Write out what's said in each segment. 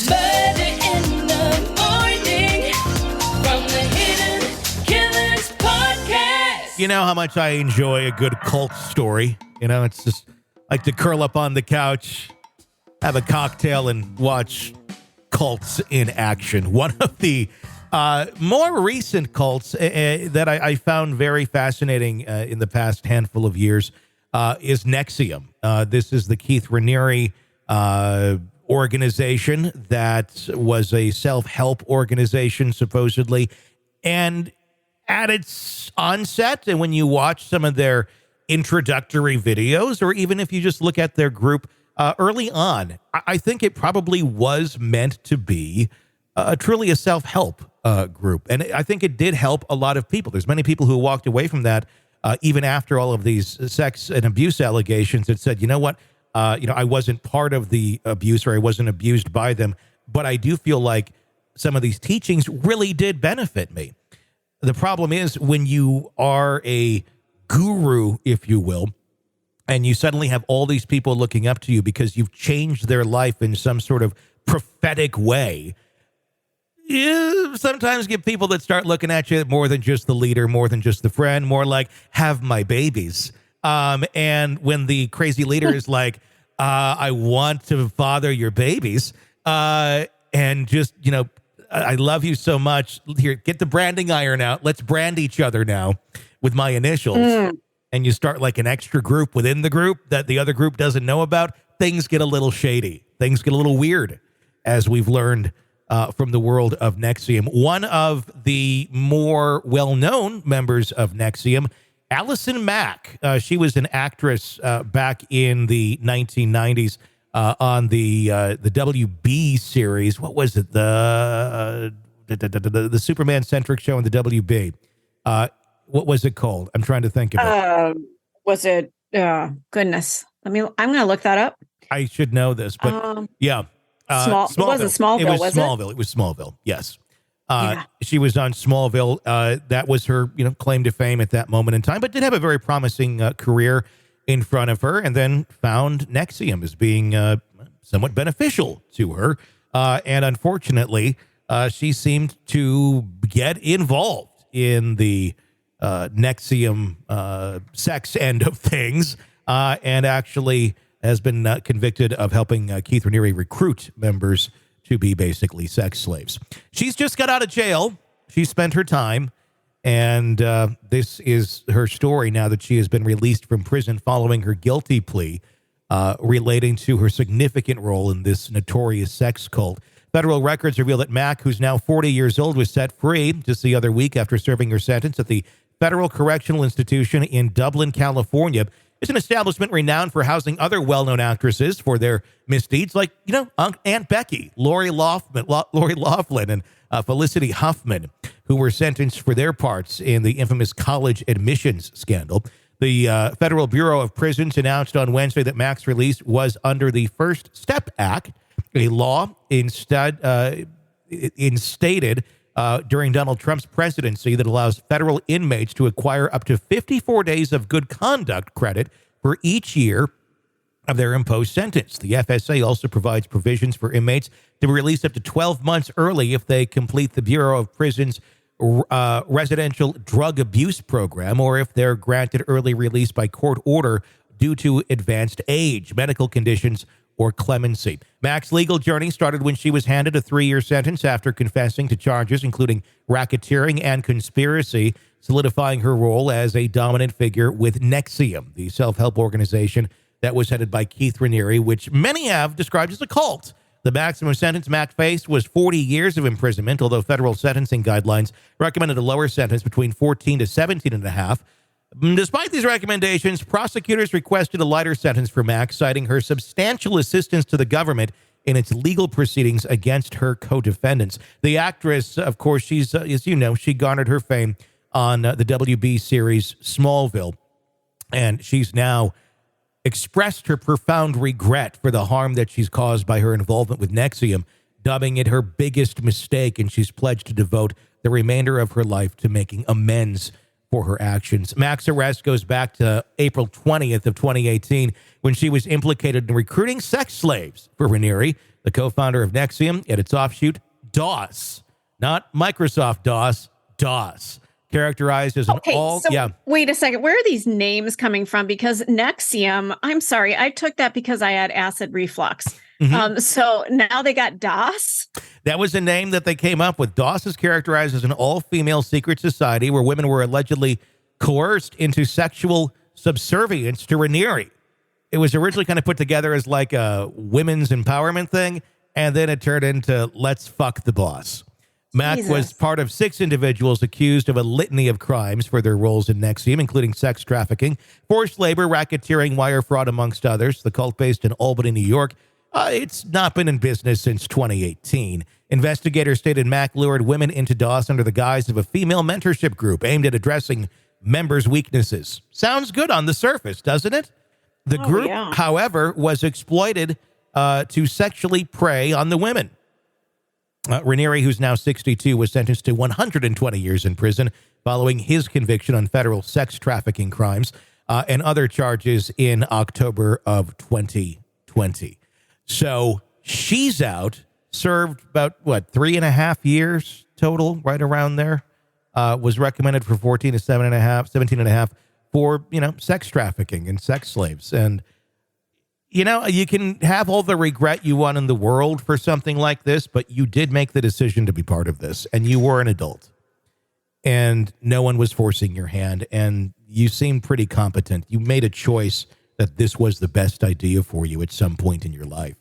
Murder in the morning from the Hidden Killers podcast. You know how much I enjoy a good cult story. You know, it's just like to curl up on the couch, have a cocktail, and watch cults in action. One of the more recent cults that I found very fascinating in the past handful of years is NXIVM. This is the Keith Raniere organization that was a self-help organization, supposedly. And at its onset, and when you watch some of their introductory videos, or even if you just look at their group early on, I think it probably was meant to be truly a self-help group. And I think it did help a lot of people. There's many people who walked away from that even after all of these sex and abuse allegations that said, you know what, I wasn't part of the abuse, or I wasn't abused by them, but I do feel like some of these teachings really did benefit me. The problem is when you are a guru, if you will, and you suddenly have all these people looking up to you because you've changed their life in some sort of prophetic way, you sometimes get people that start looking at you more than just the leader, more than just the friend, more like, have my babies. And when the crazy leader is like, I want to father your babies, and just, I love you so much. Here, get the branding iron out. Let's brand each other now with my initials. And you start like an extra group within the group that the other group doesn't know about. Things get a little shady. Things get a little weird, as we've learned from the world of NXIVM. One of the more well-known members of NXIVM, Allison Mack. She was an actress back in the 1990s on the WB series. What was it? The Superman-centric show on the WB. What was it called? I'm trying to think of it. Was it? Goodness. I'm going to look that up. I should know this, but yeah. It wasn't Smallville, it was Smallville. Smallville. It was Smallville. Yes. Yeah. She was on Smallville. That was her, claim to fame at that moment in time, but did have a very promising career in front of her, and then found NXIVM as being somewhat beneficial to her. And unfortunately, she seemed to get involved in the NXIVM sex end of things, and actually has been convicted of helping Keith Raniere recruit members to be basically sex slaves. She's just got out of jail. She spent her time, and this is her story now that she has been released from prison following her guilty plea relating to her significant role in this notorious sex cult. Federal records reveal that Mack, who's now 40 years old, was set free just the other week after serving her sentence at the Federal Correctional Institution in Dublin, California. It's an establishment renowned for housing other well-known actresses for their misdeeds, like, Aunt Becky, Lori Loughlin, and Felicity Huffman, who were sentenced for their parts in the infamous college admissions scandal. The Federal Bureau of Prisons announced on Wednesday that Mack's release was under the First Step Act, a law instated during Donald Trump's presidency that allows federal inmates to acquire up to 54 days of good conduct credit for each year of their imposed sentence. The FSA also provides provisions for inmates to be released up to 12 months early if they complete the Bureau of Prisons residential drug abuse program, or if they're granted early release by court order due to advanced age, medical conditions, or clemency. Mack's legal journey started when she was handed a 3-year sentence after confessing to charges including racketeering and conspiracy, solidifying her role as a dominant figure with NXIVM, the self-help organization that was headed by Keith Raniere, which many have described as a cult. The maximum sentence Mack faced was 40 years of imprisonment, although federal sentencing guidelines recommended a lower sentence between 14 to 17 and a half. Despite these recommendations, prosecutors requested a lighter sentence for Mack, citing her substantial assistance to the government in its legal proceedings against her co-defendants. The actress, of course, she's, as you know, she garnered her fame on the WB series Smallville, and she's now expressed her profound regret for the harm that she's caused by her involvement with NXIVM, dubbing it her biggest mistake, and she's pledged to devote the remainder of her life to making amends for her actions. Mack's arrest goes back to April 20th of 2018 when she was implicated in recruiting sex slaves for Raniere, the co-founder of NXIVM, and its offshoot, DOS. Not Microsoft DOS, DOS. Characterized as an Wait a second. Where are these names coming from? Because NXIVM, I'm sorry, I took that because I had acid reflux. So now they got DOS? That was a name that they came up with. DOS is characterized as an all-female secret society where women were allegedly coerced into sexual subservience to Raniere. It was originally kind of put together as like a women's empowerment thing, and then it turned into let's fuck the boss. Mack was part of 6 individuals accused of a litany of crimes for their roles in NXIVM, including sex trafficking, forced labor, racketeering, wire fraud, amongst others. The cult, based in Albany, New York, it's not been in business since 2018. Investigators stated Mack lured women into DOS under the guise of a female mentorship group aimed at addressing members' weaknesses. Sounds good on the surface, doesn't it? The group, however, was exploited to sexually prey on the women. Raniere, who's now 62, was sentenced to 120 years in prison following his conviction on federal sex trafficking crimes and other charges in October of 2020. So she's out, served about, 3.5 years total, right around there. Was recommended for 17 and a half for, sex trafficking and sex slaves. And you can have all the regret you want in the world for something like this, but you did make the decision to be part of this, and you were an adult, and no one was forcing your hand, and you seemed pretty competent. You made a choice that this was the best idea for you at some point in your life.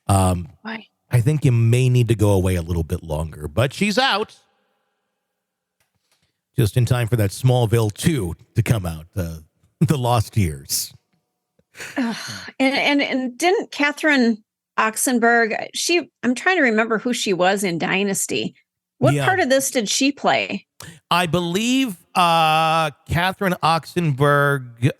Why? I think you may need to go away a little bit longer, but she's out. Just in time for that Smallville 2 to come out, the Lost Years. And didn't Catherine Oxenberg, I'm trying to remember who she was in Dynasty. What part of this did she play? I believe Catherine Oxenberg,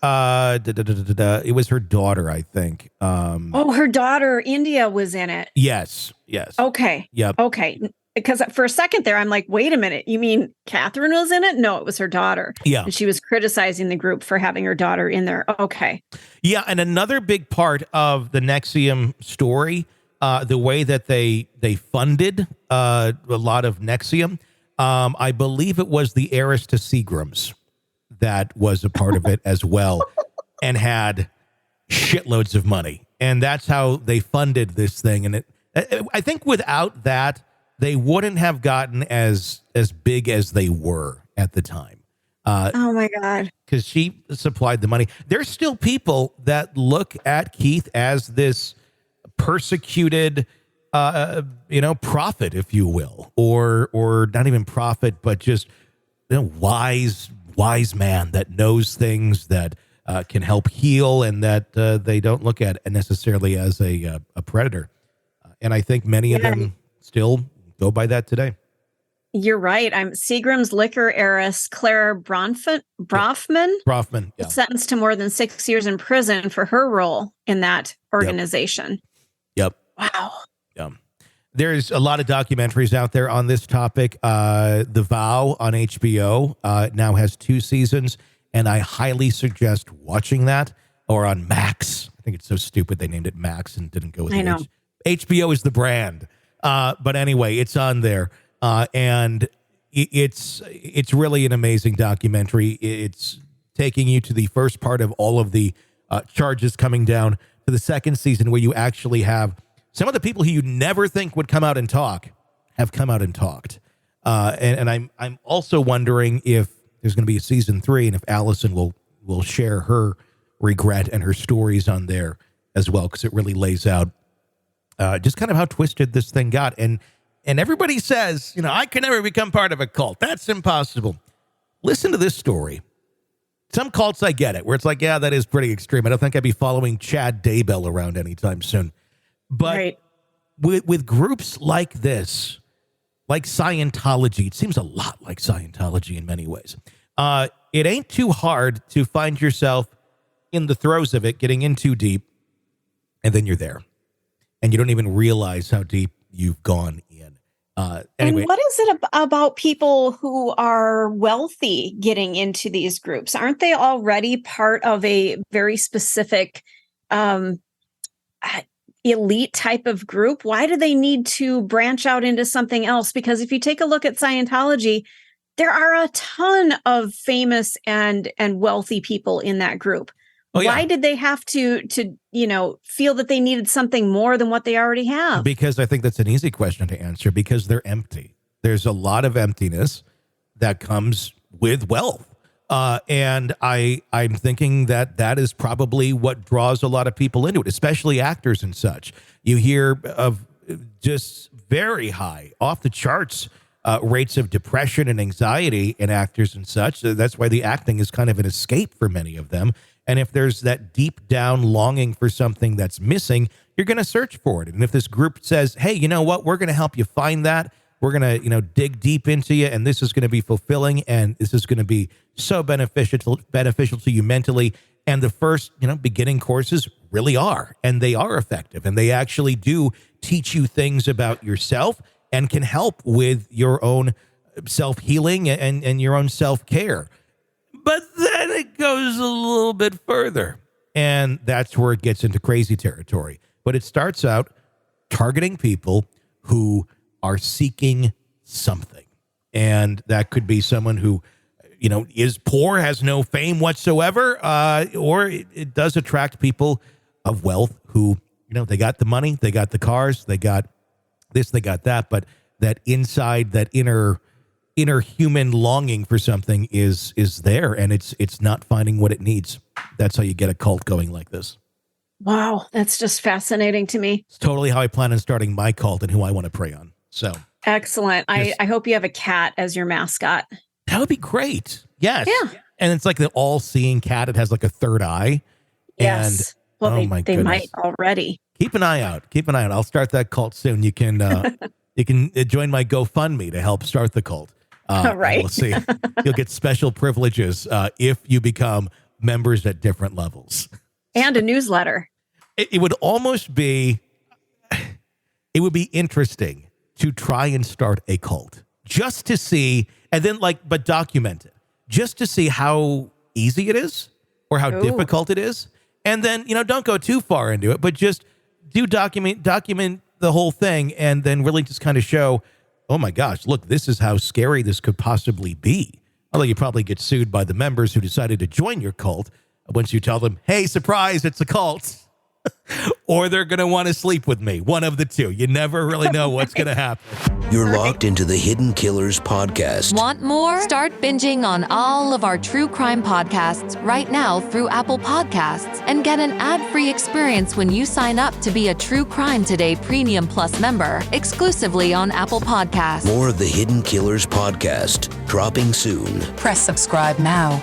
it was her daughter, I think. Her daughter, India, was in it. Yes. Okay. Yep. Okay. Because for a second there, I'm like, wait a minute. You mean Catherine was in it? No, it was her daughter. Yeah. And she was criticizing the group for having her daughter in there. Okay. Yeah. And another big part of the NXIVM story, the way that they funded a lot of NXIVM, I believe it was the heiress to Seagram's that was a part of it as well and had shitloads of money. And that's how they funded this thing. And I think without that, they wouldn't have gotten as big as they were at the time. Oh, my God. Because she supplied the money. There's still people that look at Keith as this persecuted, prophet, if you will, or not even prophet, but just wise man that knows things that can help heal and that they don't look at necessarily as a predator. And I think many of them still go by that today. You're right. I'm Seagram's liquor heiress, Clara Brofman. Yeah. Sentenced to more than 6 years in prison for her role in that organization. Yep. Wow. Yeah. There's a lot of documentaries out there on this topic. The Vow on HBO now has 2 seasons, and I highly suggest watching that, or on Max. I think it's so stupid they named it Max and didn't go with HBO is the brand. But anyway, it's on there. And it's really an amazing documentary. It's taking you to the first part of all of the charges coming down to the second season, where you actually have some of the people who you never think would come out and talk have come out and talked. And I'm also wondering if there's going to be a season 3 and if Allison will share her regret and her stories on there as well, because it really lays out just kind of how twisted this thing got. And everybody says, I can never become part of a cult. That's impossible. Listen to this story. Some cults, I get it, where it's like, yeah, that is pretty extreme. I don't think I'd be following Chad Daybell around anytime soon. But with groups like this, like Scientology, it seems a lot like Scientology in many ways. It ain't too hard to find yourself in the throes of it, getting in too deep, and then you're there. And you don't even realize how deep you've gone in. Anyway, And what is it about people who are wealthy getting into these groups? Aren't they already part of a very specific elite type of group? Why do they need to branch out into something else? Because if you take a look at Scientology, there are a ton of famous and wealthy people in that group. Oh, yeah. Why did they have to feel that they needed something more than what they already have? Because I think that's an easy question to answer, because they're empty. There's a lot of emptiness that comes with wealth. And I'm thinking that is probably what draws a lot of people into it, especially actors and such. You hear of just very high, off the charts rates of depression and anxiety in actors and such. That's why the acting is kind of an escape for many of them. And if there's that deep down longing for something that's missing, you're going to search for it. And if this group says, hey, you know what, we're going to help you find that. We're going to, dig deep into you, and this is going to be fulfilling, and this is going to be so beneficial to you mentally. And the first, beginning courses really are, and they are effective, and they actually do teach you things about yourself and can help with your own self-healing and your own self-care. But then it goes a little bit further, and that's where it gets into crazy territory. But it starts out targeting people who are seeking something. And that could be someone who, is poor, has no fame whatsoever, or it does attract people of wealth who, they got the money, they got the cars, they got this, they got that, but that inside, that inner human longing for something is there, and it's not finding what it needs. That's how you get a cult going like this. Wow, that's just fascinating to me. It's totally how I plan on starting my cult and who I want to prey on. So excellent. I hope you have a cat as your mascot. That would be great. Yes. Yeah. And it's like the all-seeing cat. It has like a third eye. Yes. And, well, they might already. Keep an eye out. I'll start that cult soon. You can join my GoFundMe to help start the cult. Right. We'll see. You'll get special privileges if you become members at different levels. And a newsletter. It would almost be, it would be interesting to try and start a cult just to see, and then but document it, just to see how easy it is or how difficult it is. And then, don't go too far into it, but just document the whole thing, and then really just kind of show, oh my gosh, look, this is how scary this could possibly be. Although you probably get sued by the members who decided to join your cult once you tell them, hey, surprise, it's a cult. Or they're going to want to sleep with me. One of the two. You never really know what's going to happen. You're locked into the Hidden Killers podcast. Want more? Start binging on all of our true crime podcasts right now through Apple Podcasts and get an ad-free experience when you sign up to be a True Crime Today Premium Plus member exclusively on Apple Podcasts. More of the Hidden Killers podcast dropping soon. Press subscribe now.